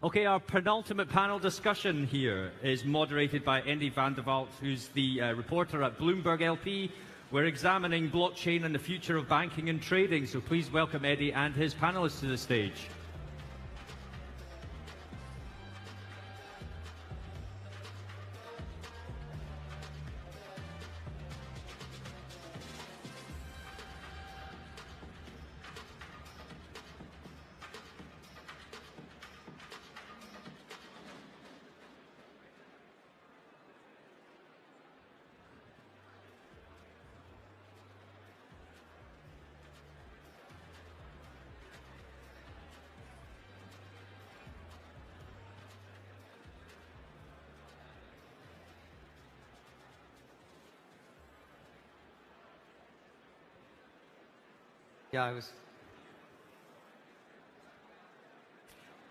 Okay, our penultimate panel discussion here is moderated by Andy van der Walt, who's the reporter at Bloomberg LP. We're examining blockchain and the future of banking and trading, so please welcome Eddie and his panelists to the stage.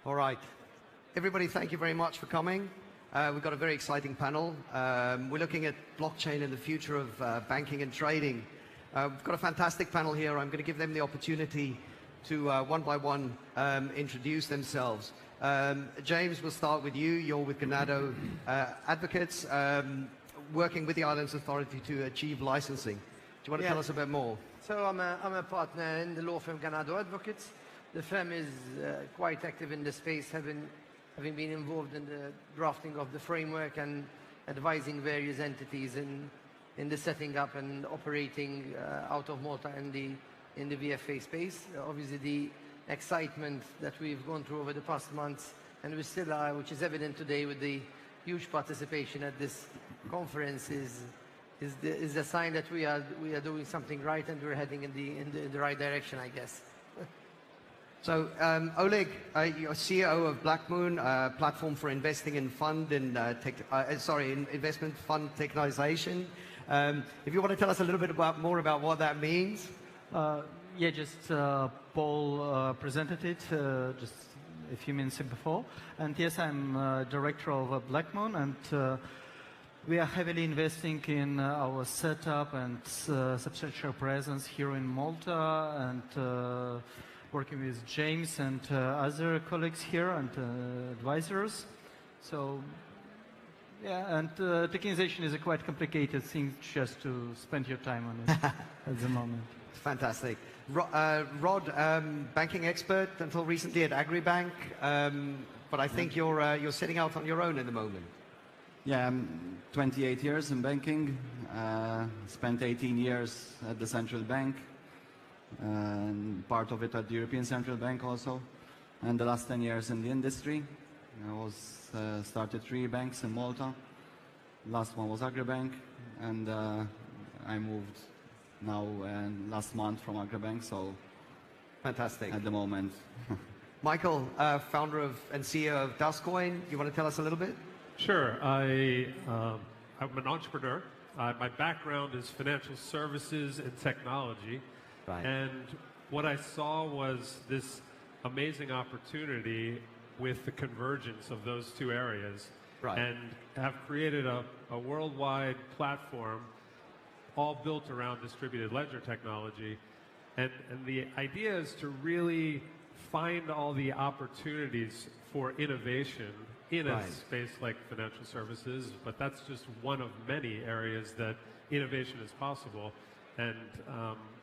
All right. Everybody, thank you very much for coming. We've got a very exciting panel. We're looking at blockchain and the future of banking and trading. We've got a fantastic panel here. I'm going to give them the opportunity to, one by one, introduce themselves. James, we'll start with you. You're with Ganado Advocates, working with the Islands Authority to achieve licensing. Do you want to tell us a bit more? So I'm a partner in the law firm Ganado Advocates. The firm is quite active in the space, having been involved in the drafting of the framework and advising various entities in the setting up and operating out of Malta in the VFA space. Obviously, the excitement that we've gone through over the past months, and we still are, which is evident today with the huge participation at this conference, is a sign that we are doing something right and we're heading in the right direction, I guess. So, Oleg, you're CEO of Black Moon, a platform for investing in investment fund tokenization. If you want to tell us a little bit more about what that means. Yeah, just Paul presented it just a few minutes before. And yes, I'm director of Black Moon, and we are heavily investing in our setup and substantial presence here in Malta, and working with James and other colleagues here and advisors. So, yeah, and tokenization is a quite complicated thing just to spend your time on it at the moment. Fantastic. Rod, banking expert until recently at Agribank, but I think you're setting out on your own at the moment. Yeah, I'm 28 years in banking, spent 18 years at the central bank, and part of it at the European Central Bank also, and the last 10 years in the industry. I started 3 banks in Malta. Last one was Agribank, and I moved now last month from Agribank, so fantastic at the moment. Michael, founder and CEO of DasCoin, you want to tell us a little bit? Sure. I'm an entrepreneur. My background is financial services and technology. Right. And what I saw was this amazing opportunity with the convergence of those two areas. Right. And have created a worldwide platform all built around distributed ledger technology. And the idea is to really find all the opportunities for innovation in a space like financial services, but that's just one of many areas that innovation is possible. And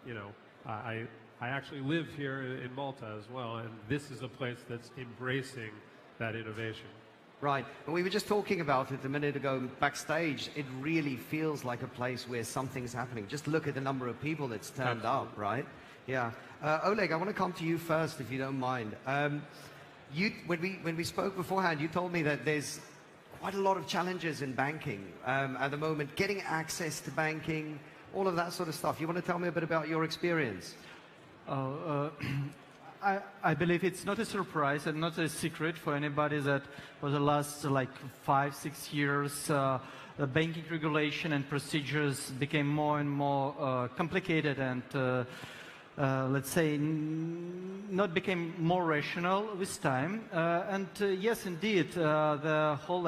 you know, I actually live here in Malta as well, and this is a place that's embracing that innovation. Right, and we were just talking about it a minute ago backstage. It really feels like a place where something's happening. Just look at the number of people that's turned up, right? Yeah. Oleg, I want to come to you first, if you don't mind. When we spoke beforehand, you told me that there's quite a lot of challenges in banking at the moment, getting access to banking, all of that sort of stuff. You want to tell me a bit about your experience? I believe it's not a surprise and not a secret for anybody that for the last 5-6 years, the banking regulation and procedures became more and more complicated and let's say, not became more rational with time. Yes, indeed, the whole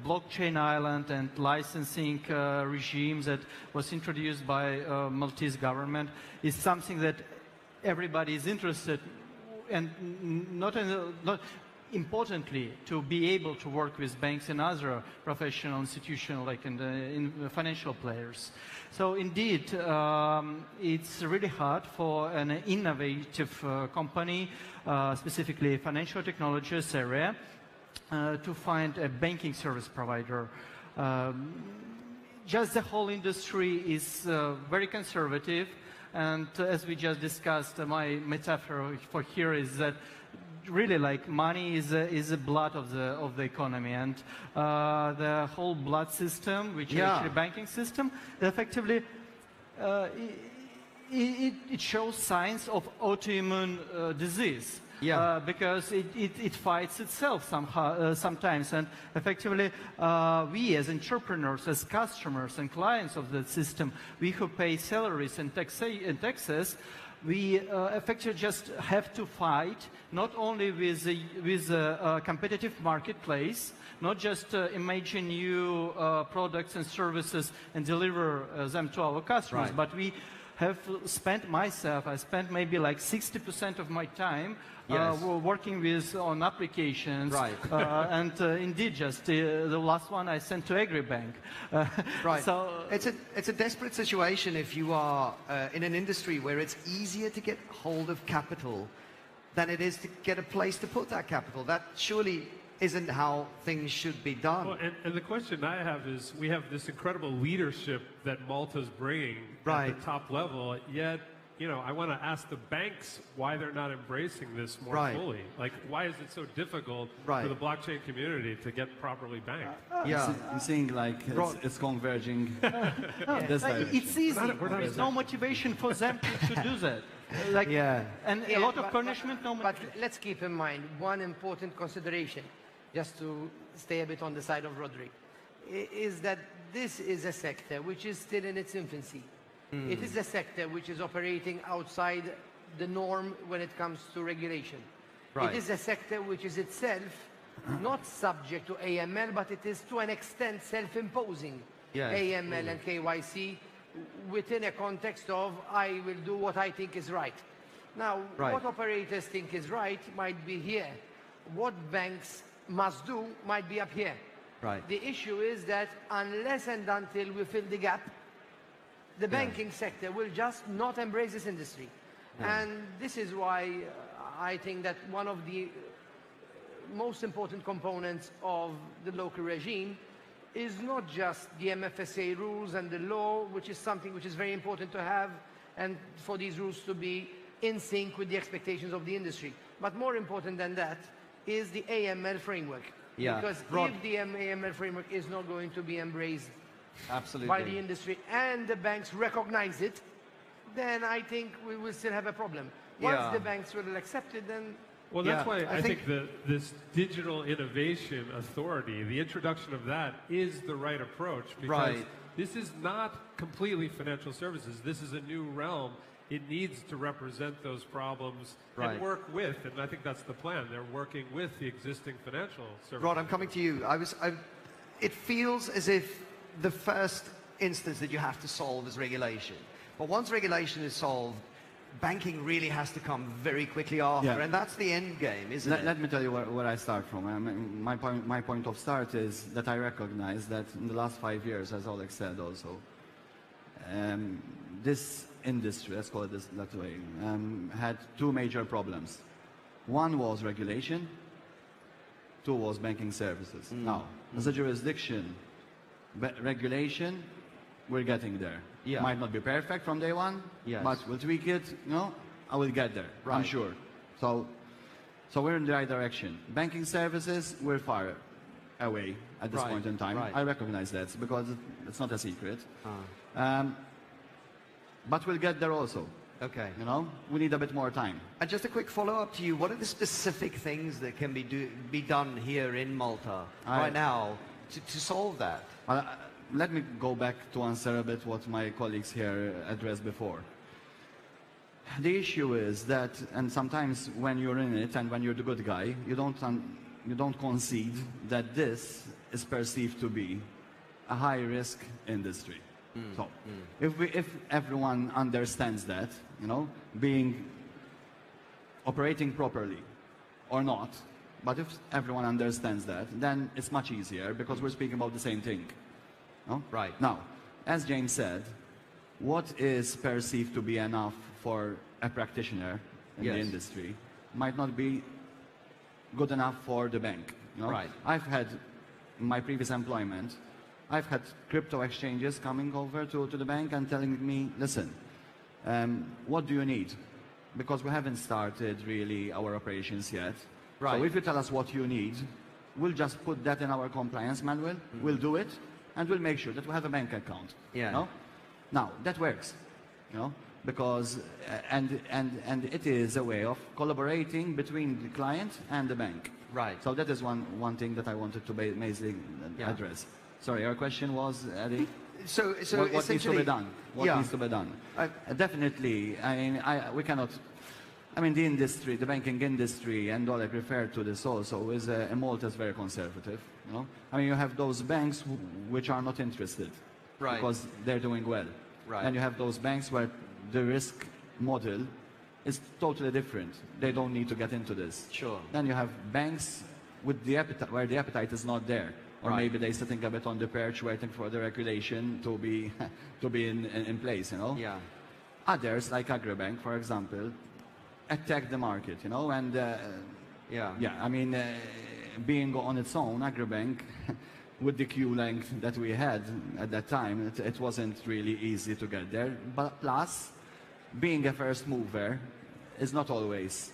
blockchain island and licensing regime that was introduced by Maltese government is something that everybody is interested, and not importantly, to be able to work with banks and other professional institutional, like in the financial players. So indeed, it's really hard for an innovative company, specifically financial technologies area, to find a banking service provider. Just the whole industry is very conservative, and as we just discussed, my metaphor for here is that really, like, money is the blood of the economy, and the whole blood system, which is actually banking system, effectively it shows signs of autoimmune disease. Because it fights itself somehow, sometimes, and effectively we as entrepreneurs, as customers and clients of the system, we who pay salaries and taxes, we effectively just have to fight not only with a competitive marketplace, not just imagine new products and services and deliver them to our customers, but we have spent, I spent maybe like 60% of my time working on applications, and indeed, just the last one I sent to AgriBank. So it's a desperate situation if you are in an industry where it's easier to get hold of capital than it is to get a place to put that capital. That surely isn't how things should be done. Well, and the question I have is, we have this incredible leadership that Malta's bringing at the top level, yet, you know, I want to ask the banks why they're not embracing this more fully. Like, why is it so difficult for the blockchain community to get properly banked? I'm seeing like it's converging. It's easy. There's no motivation for them to do that. And a lot of punishment. But let's keep in mind one important consideration, just to stay a bit on the side of Roderick, is that this is a sector which is still in its infancy. It is a sector which is operating outside the norm when it comes to regulation. It is a sector which is itself not subject to AML, but it is to an extent self-imposing AML and KYC within a context of, I will do what I think is right. Now, what operators think is right might be here. What banks must do might be up here. The issue is that unless and until we fill the gap, the banking sector will just not embrace this industry. And this is why I think that one of the most important components of the local regime is not just the MFSA rules and the law, which is something which is very important to have, and for these rules to be in sync with the expectations of the industry. But more important than that is the AML framework. Because if the AML framework is not going to be embraced by the industry and the banks recognize it, then I think we will still have a problem. Once the banks will accept it, then... Well, that's why I think this digital innovation authority, the introduction of that is the right approach, because this is not completely financial services. This is a new realm. It needs to represent those problems and work with, and I think that's the plan. They're working with the existing financial services. Rod, I'm coming to you. It feels as if the first instance that you have to solve is regulation. But once regulation is solved, banking really has to come very quickly after, and that's the end game, isn't it? Let me tell you where I start from. My point of start is that I recognize that in the last 5 years, as Oleg said also, this industry, let's call it that way, had two major problems. One was regulation, two was banking services. Now, as a jurisdiction, regulation, we're getting there. Might not be perfect from day one, but we'll tweak it. I will get there, I'm sure. So we're in the right direction. Banking services, we're far away at this point in time. I recognize that because it's not a secret. But we'll get there also. We need a bit more time. And just a quick follow-up to you. What are the specific things that can be done here in Malta right now to solve that? Let me go back to answer a bit what my colleagues here addressed before. The issue is that, and sometimes when you're in it and when you're the good guy, you don't concede that this is perceived to be a high-risk industry. So, if everyone understands that, operating properly or not, But if everyone understands that, then it's much easier because we're speaking about the same thing. No? Right. Now, as James said, what is perceived to be enough for a practitioner in the industry might not be good enough for the bank. You know? Right. I've had, in my previous employment, I've had crypto exchanges coming over to the bank and telling me, listen, what do you need? Because we haven't started really our operations yet. Right. So if you tell us what you need, we'll just put that in our compliance manual, we'll do it, and we'll make sure that we have a bank account. Yeah. You know? Now, that works, you know, because, and it is a way of collaborating between the client and the bank. Right. So that is one thing that I wanted to basically address. Sorry, your question was, Eddie? So What needs to be done? What needs to be done? Definitely, I mean, we cannot, I mean, the industry, the banking industry, and all I refer to this also, is Malta is very conservative, you know? I mean, you have those banks which are not interested. Right. Because they're doing well. Right. And you have those banks where the risk model is totally different. They don't need to get into this. Sure. Then you have banks with the appetite, where the appetite is not there. Or maybe they're sitting a bit on the perch waiting for the regulation to be in place, you know? Yeah. Others, like Agribank, for example, attack the market, you know? And Yeah. I mean, being on its own, Agribank, with the queue length that we had at that time, it wasn't really easy to get there. But plus, being a first mover is not always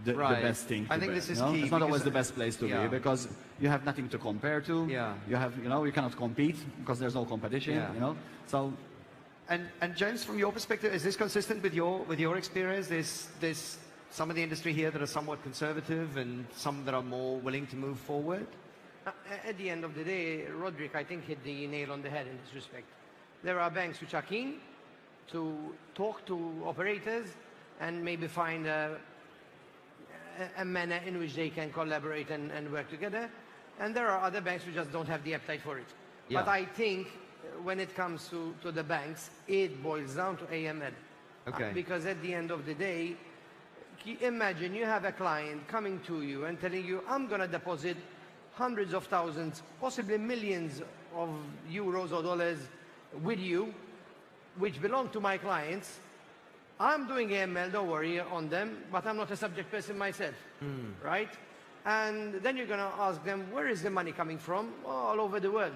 the best thing to I think be, this is you know? key. It's not always the best place to be because you have nothing to compare to. Yeah. You have, you know, you cannot compete because there's no competition. Yeah. You know, so. And James, from your perspective, is this consistent with your experience? There's some of the industry here that are somewhat conservative and some that are more willing to move forward. At the end of the day, Roderick, I think, hit the nail on the head in this respect. There are banks which are keen to talk to operators and maybe find a manner in which they can collaborate and work together. And there are other banks who just don't have the appetite for it. Yeah. But I think when it comes to the banks, it boils down to AML. Okay. Because at the end of the day, imagine you have a client coming to you and telling you, I'm going to deposit hundreds of thousands, possibly millions of euros or dollars with you, which belong to my clients. I'm doing AML, don't worry on them, but I'm not a subject person myself, right? And then you're going to ask them, where is the money coming from? Oh, all over the world,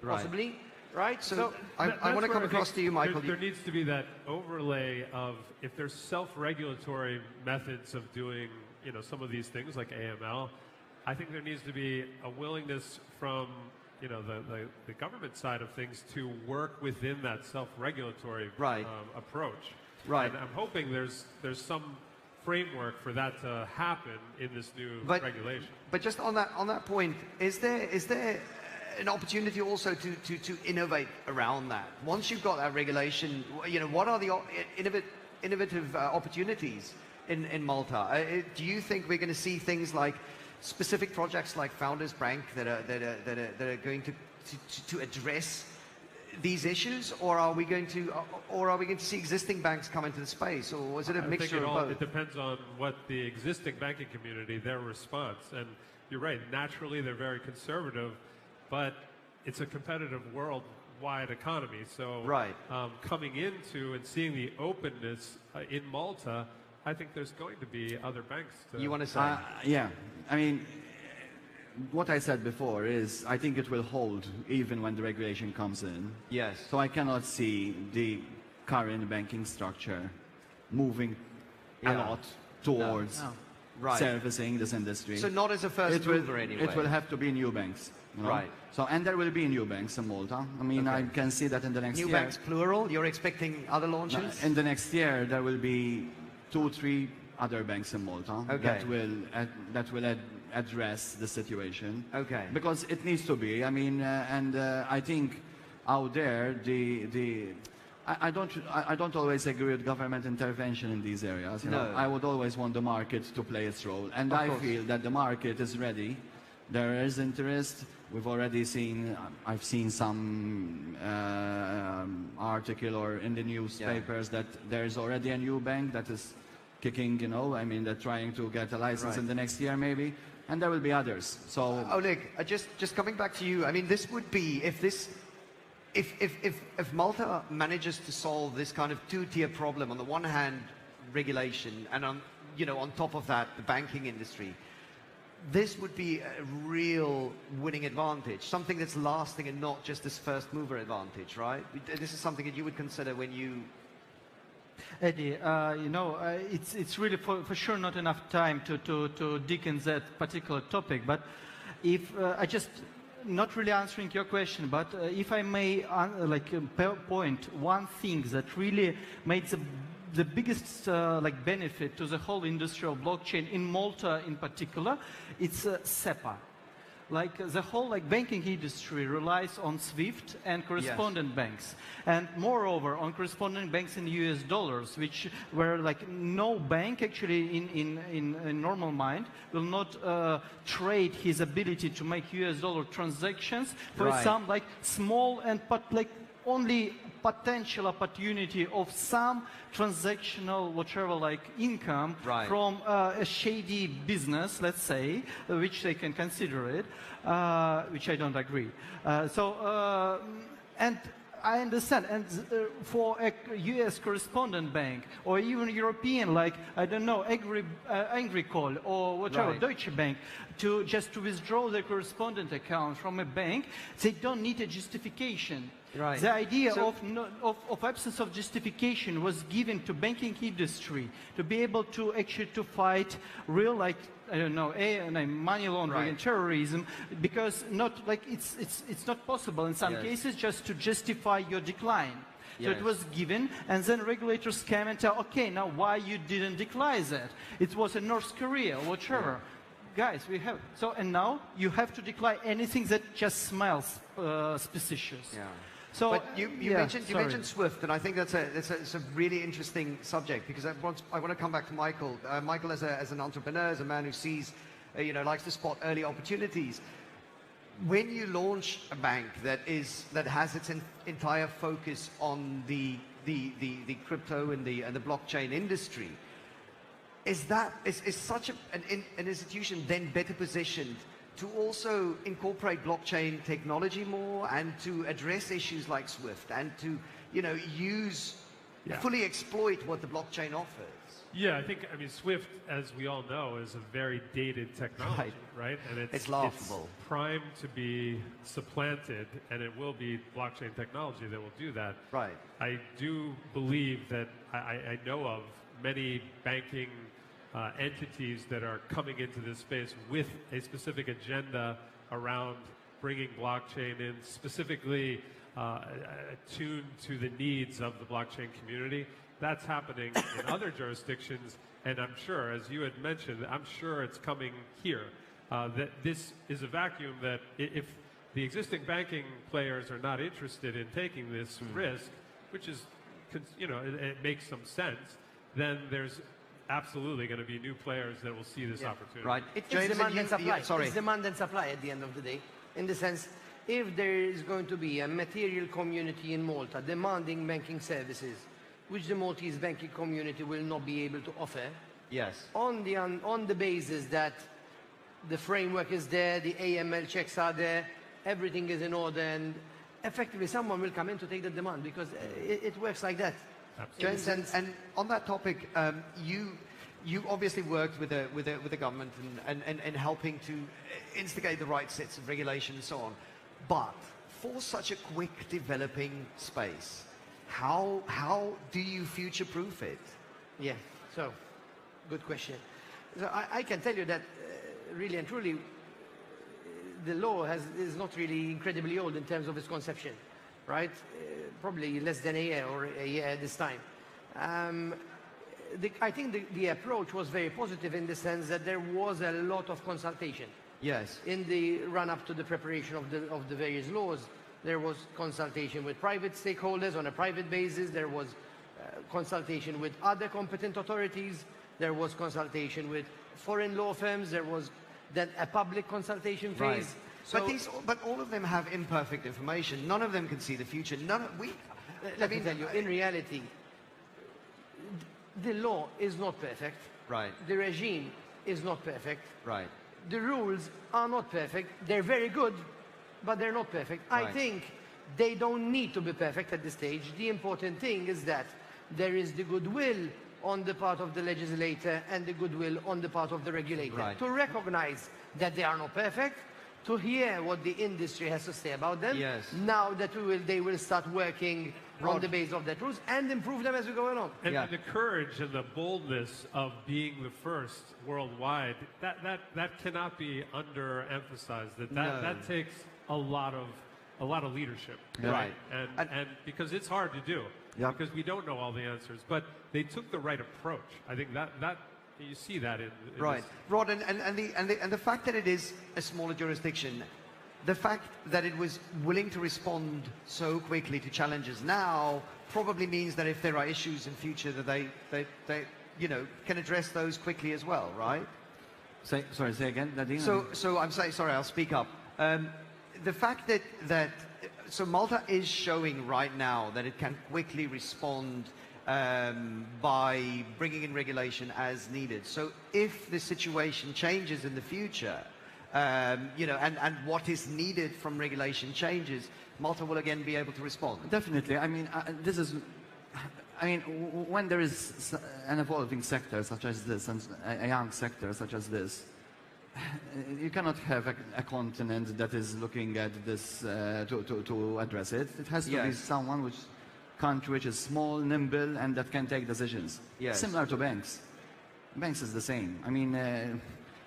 possibly, right? So I want to come across to you, Michael. There needs to be that overlay of, if there's self-regulatory methods of doing, you know, some of these things like AML, I think there needs to be a willingness from, you know, the government side of things to work within that self-regulatory approach. Right. And I'm hoping there's some framework for that to happen in this new regulation. But just on that point, is there an opportunity also to innovate around that? Once you've got that regulation, you know, what are the innovative opportunities in Malta? Do you think we're going to see things like specific projects like Founders Bank that are going to address these issues, or are we going to see existing banks come into the space, or is it a mixture of both? It depends on what the existing banking community, their response. And you're right, naturally they're very conservative, but it's a competitive worldwide economy. So coming into and seeing the openness in Malta, I think there's going to be other banks. You want to say? Yeah, I mean, what I said before is I think it will hold even when the regulation comes in. Yes. So I cannot see the current banking structure moving a lot towards servicing this industry. So not as a first mover anyway. It will have to be new banks. You know? Right. So, and there will be new banks in Malta. I mean, I can see that in the next year. New banks, plural? You're expecting other launches? In the next year, there will be 2 or 3 other banks in Malta that will address the situation. Okay. Because it needs to be. I mean, I think out there I don't always agree with government intervention in these areas. You know? I would always want the market to play its role, and I feel that the market is ready. There is interest. We've already seen. I've seen some article or in the newspapers that there is already a new bank that is kicking. You know, I mean, they're trying to get a license in the next year, maybe. and there will be others. So, Oleg, just coming back to you. I mean, this would be if Malta manages to solve this kind of two-tier problem. On the one hand, regulation, and on top of that, the banking industry. This would be a real winning advantage, something that's lasting and not just this first mover advantage, right? This is something that you would consider when you... Eddie, it's really for sure not enough time to dig in that particular topic, but if I just not really answering your question, but if I may point one thing that really made the biggest benefit to the whole industry of blockchain in Malta in particular, it's SEPA. The whole banking industry relies on SWIFT and correspondent banks, and moreover on correspondent banks in US dollars, which where no bank actually in normal mind will not trade his ability to make US dollar transactions for some small and only potential opportunity of some transactional whatever income from a shady business, let's say, which they can consider it, which I don't agree. And I understand, and for a US correspondent bank or even European, I don't know, Agricole or whatever, Deutsche Bank, to withdraw their correspondent account from a bank, they don't need a justification. The idea of absence of justification was given to banking industry to be able to actually fight real I don't know, money laundering and terrorism, because it's not possible in some cases just to justify your decline. So it was given, and then regulators came and tell, okay, now why you didn't decline that? It was in North Korea, whatever. Guys, we have and now you have to decline anything that just smells suspicious. So, but you mentioned SWIFT, and I think that's a really interesting subject, because I want to come back to Michael. Michael, as an entrepreneur, as a man who sees, likes to spot early opportunities. When you launch a bank that has its entire focus on the crypto and the blockchain industry, is such an institution then better positioned to also incorporate blockchain technology more and to address issues like SWIFT and to, fully exploit what the blockchain offers? Yeah, I mean, SWIFT, as we all know, is a very dated technology, right? And it's laughable. It's primed to be supplanted, and it will be blockchain technology that will do that. Right. I do believe that I know of many banking entities that are coming into this space with a specific agenda around bringing blockchain in, specifically attuned to the needs of the blockchain community. That's happening in other jurisdictions, and I'm sure, as you had mentioned, I'm sure it's coming here. That this is a vacuum that if the existing banking players are not interested in taking this risk, which is, it makes some sense, then there's absolutely going to be new players that will see this opportunity. Right. It's demand and supply. It's demand and supply at the end of the day. In the sense, if there is going to be a material community in Malta demanding banking services, which the Maltese banking community will not be able to offer, on the basis that the framework is there, the AML checks are there, everything is in order, and effectively someone will come in to take the demand, because it works like that. Absolutely. And on that topic, you obviously worked with the government and helping to instigate the right sets of regulation and so on. But for such a quick developing space, how do you future-proof it? Yeah, so good question. So I can tell you that really and truly, the law is not really incredibly old in terms of its conception, right? Probably less than a year or a year at this time. I think the approach was very positive in the sense that there was a lot of consultation. Yes. In the run-up to the preparation of the various laws, there was consultation with private stakeholders on a private basis. There was consultation with other competent authorities. There was consultation with foreign law firms. There was then a public consultation phase. Right. So, but all of them have imperfect information. None of them can see the future. Let me tell you, in reality, the law is not perfect. Right. The regime is not perfect. Right. the rules are not perfect. They're very good, but they're not perfect. I Right. think they don't need to be perfect at this stage. The important thing is that there is the goodwill on the part of the legislator and the goodwill on the part of the regulator Right. to recognize that they are not perfect, to hear what the industry has to say about them. Yes. Now that they will start working on the basis of that rules and improve them as we go along. And Yeah. the courage and the boldness of being the first worldwide, that cannot be underemphasized. No. That takes a lot of leadership. Yeah. Right. And because it's hard to do. Yeah. Because we don't know all the answers. But they took the right approach. I think that you see that in Right, this. Rod, and the fact that it is a smaller jurisdiction, the fact that it was willing to respond so quickly to challenges now probably means that if there are issues in future that they can address those quickly as well, right? Say again, Nadine? So I'm saying, sorry, I'll speak up. The fact that so Malta is showing right now that it can quickly respond by bringing in regulation as needed. So if the situation changes in the future, and what is needed from regulation changes, Malta will again be able to respond. Definitely. I mean, when there is an evolving sector such as this, and a young sector such as this, you cannot have a continent that is looking at this to address it. It has to be Yes. someone country which is small, nimble, and that can take decisions. Yes. Similar to banks. Banks is the same. I mean,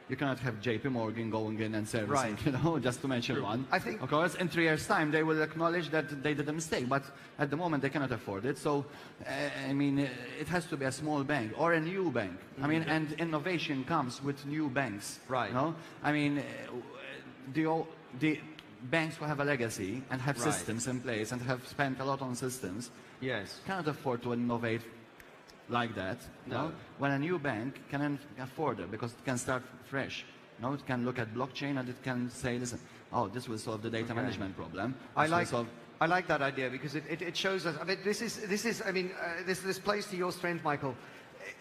you cannot have JP Morgan going in and servicing, Right. just to mention one. I think- Of course, in 3 years' time, they will acknowledge that they did a mistake, but at the moment, they cannot afford it. So, it has to be a small bank or a new bank. I mean, and innovation comes with new banks. Right. I mean, the banks who have a legacy and have Right. systems in place and have spent a lot on systems Yes. cannot afford to innovate like that. No. When a new bank can afford it because it can start fresh. It can look at blockchain and it can say, listen, oh, this will solve the data management problem. I This will solve I like that idea because it shows us. I mean, this plays to your strength, Michael.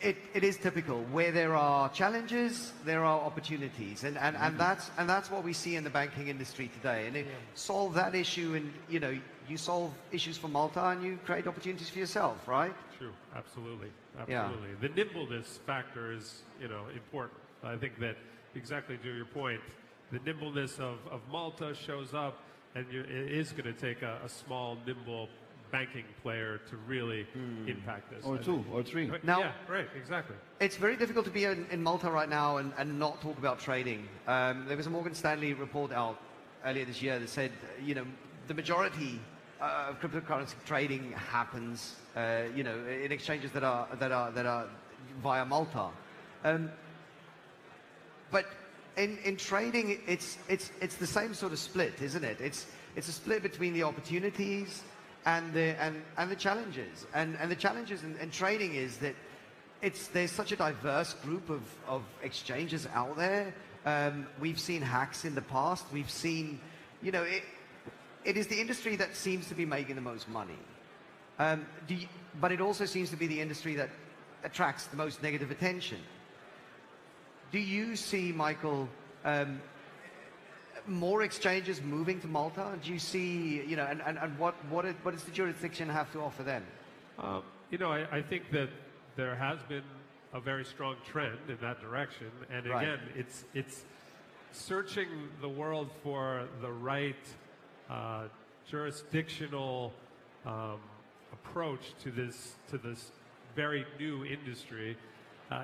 It is typical where there are challenges, there are opportunities, and that's what we see in the banking industry today. And solve that issue, and you solve issues for Malta, and you create opportunities for yourself, right? True, absolutely. Yeah. The nimbleness factor is, important. I think that, exactly to your point, the nimbleness of Malta shows up, and it is going to take a small, nimble banking player to really impact this. or two or three. Now- yeah, right, exactly. It's very difficult to be in Malta right now and not talk about trading. There was a Morgan Stanley report out earlier this year that said, the majority of cryptocurrency trading happens, in exchanges that are via Malta. But in trading, it's the same sort of split, isn't it? It's a split between the opportunities and the challenges. And the challenges in trading is that there's such a diverse group of exchanges out there. We've seen hacks in the past. We've seen, it is the industry that seems to be making the most money. But it also seems to be the industry that attracts the most negative attention. Do you see, Michael, more exchanges moving to Malta? Do you see, and what does the jurisdiction have to offer them? I think that there has been a very strong trend in that direction, and Right. again, it's searching the world for the right jurisdictional approach to this very new industry.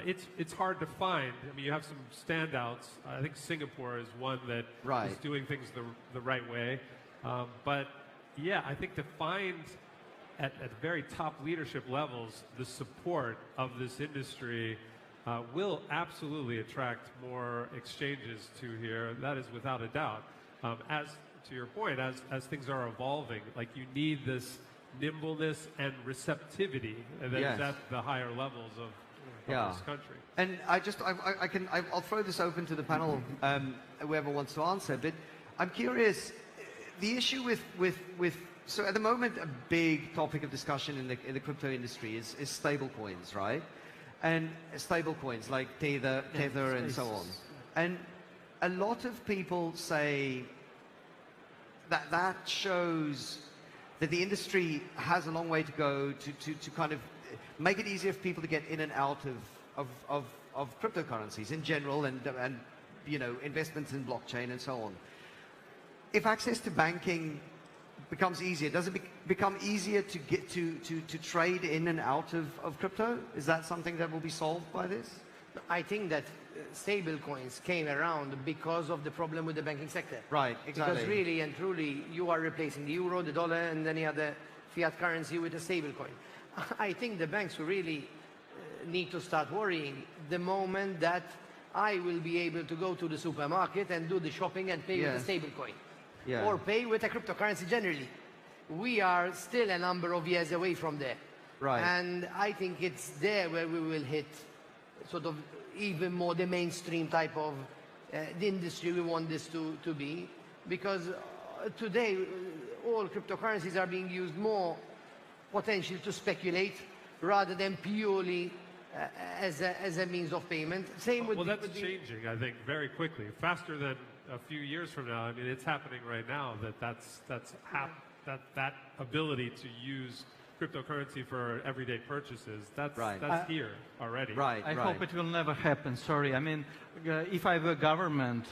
It's hard to find. I mean, you have some standouts. I think Singapore is one that Right. is doing things the right way. But yeah, I think to find at very top leadership levels the support of this industry will absolutely attract more exchanges to here. That is without a doubt. As to your point, as things are evolving, like you need this nimbleness and receptivity that's Yes. at the higher levels of this country. And I'll throw this open to the panel, whoever wants to answer. But I'm curious, the issue with so at the moment a big topic of discussion in the crypto industry is stable coins, right? And stable coins like Tether and so on. And a lot of people say that that shows that the industry has a long way to go to kind of make it easier for people to get in and out of cryptocurrencies in general and you know, investments in blockchain and so on. If access to banking becomes easier, does it become easier to get to trade in and out of crypto? Is that something that will be solved by this? I think that stable coins came around because of the problem with the banking sector. Right, exactly. Because really and truly, you are replacing the euro, the dollar, and any other fiat currency with a stable coin. I think the banks will really need to start worrying the moment that I will be able to go to the supermarket and do the shopping and pay with a stable coin. Yeah. Or pay with a cryptocurrency generally. We are still a number of years away from there. Right. And I think it's there where we will hit sort of even more the mainstream type of the industry we want this to be. Because today, all cryptocurrencies are being used more potentially to speculate rather than purely as a means of payment. Same with... Well, that's changing, I think, very quickly. Faster than a few years from now. I mean, it's happening right now that ability to use cryptocurrency for everyday purchases, that's here already. Right, I hope it will never happen, sorry. I mean, if I were government,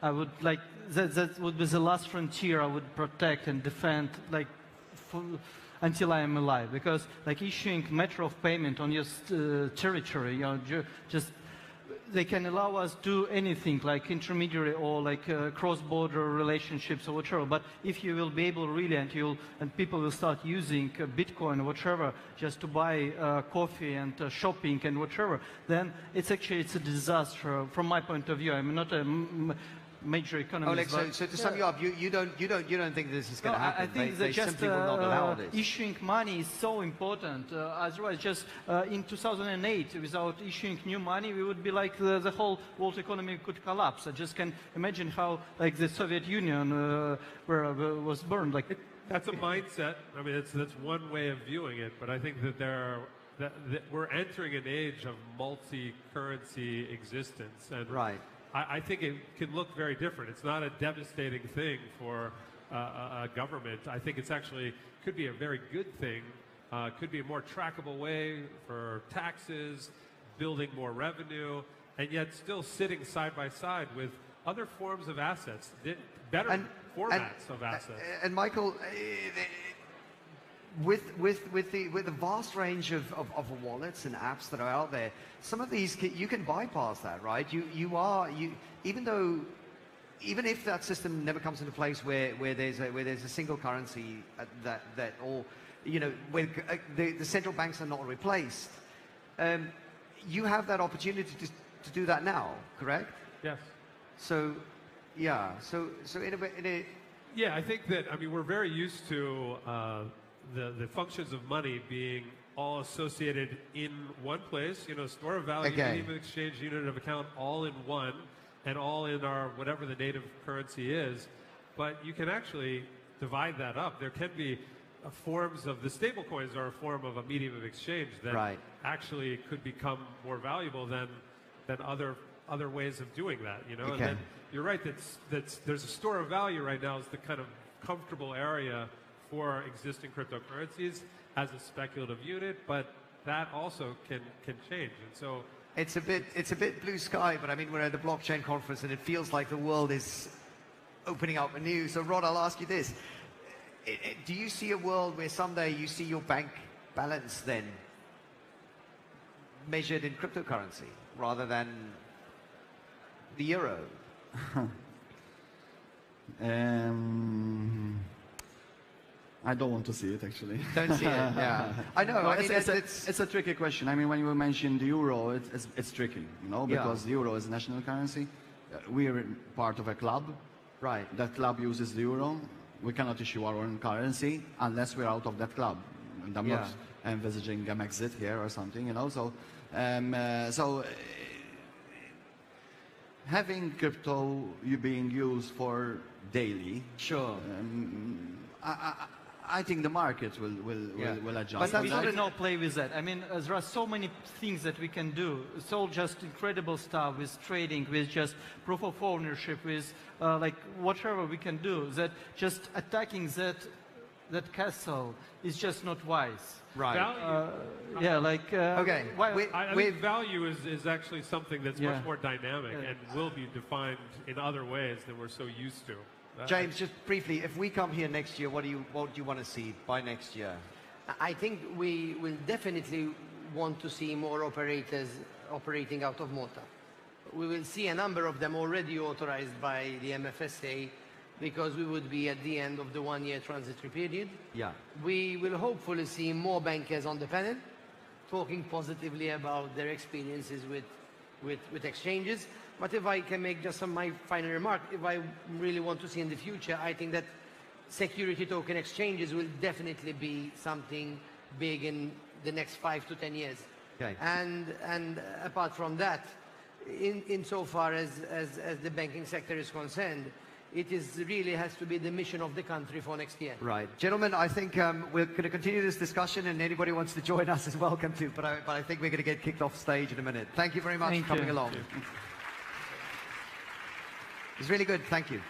I would like, that would be the last frontier I would protect and defend, like, until I am alive. Because, like, issuing matter of payment on your territory, you know, just, they can allow us to do anything, like intermediary or like cross-border relationships or whatever. But if you will be able really, and people will start using Bitcoin or whatever just to buy coffee and shopping and whatever, then it's a disaster from my point of view. I'm not a major economist. Oleg, so to sum you up, you don't think this is going to happen. I think they just simply will not allow this. Issuing money is so important. Otherwise, just in 2008, without issuing new money, we would be like the whole world economy could collapse. I just can imagine how, like, the Soviet Union was burned. Like that's a mindset. I mean, that's one way of viewing it. But I think that we're entering an age of multi-currency existence, and I think it can look very different. It's not a devastating thing for a government. I think it's actually could be a very good thing. Could be a more trackable way for taxes, building more revenue, and yet still sitting side by side with other forms of assets, better formats of assets. And Michael, with the vast range of wallets and apps that are out there, some of these you can bypass that, right? Even if that system never comes into place where there's a single currency that or you know where the central banks are not replaced, you have that opportunity to do that now, correct? Yes. So yeah, so in a yeah, I think that, I mean, we're very used to the functions of money being all associated in one place, you know, store of value, medium of exchange, unit of account, all in one, and all in our, whatever the native currency is. But you can actually divide that up. There can be forms of, the stable coins are a form of a medium of exchange that actually could become more valuable than other ways of doing that, you know. And then you're right, there's a store of value right now is the kind of comfortable area for existing cryptocurrencies as a speculative unit, but that also can change. And so it's a bit blue sky, but I mean, we're at the blockchain conference and it feels like the world is opening up anew. So Rod, I'll ask you this. Do you see a world where someday you see your bank balance then measured in cryptocurrency rather than the euro? I don't want to see it, actually. Don't see it, yeah. I know. No, I mean, it's a tricky question. I mean, when you mention the euro, it's tricky, you know, because the euro is a national currency. We're part of a club. Right. That club uses the euro. We cannot issue our own currency unless we're out of that club. And I'm not envisaging an exit here or something, you know. So, having crypto being used for daily. Sure. I think the market will adjust. But that's We not should not play with that. I mean, there are so many things that we can do. It's all just incredible stuff with trading, with just proof of ownership, with like whatever we can do. That just attacking that castle is just not wise. Right. Value, Yeah, like Okay. I think value is actually something that's much more dynamic and will be defined in other ways than we're so used to. James, just briefly, if we come here next year, what do you want to see by next year? I think we will definitely want to see more operators operating out of Malta. We will see a number of them already authorized by the MFSA because we would be at the end of the one-year transitory period. Yeah. We will hopefully see more bankers on the panel talking positively about their experiences with exchanges. But if I can make just my final remark, if I really want to see in the future, I think that security token exchanges will definitely be something big in the next 5 to 10 years. Okay. And apart from that, insofar as the banking sector is concerned, it really has to be the mission of the country for next year. Right. Gentlemen, I think we're going to continue this discussion, and anybody who wants to join us is welcome to, but I think we're going to get kicked off stage in a minute. Thank you very much for coming along. It's really good. Thank you.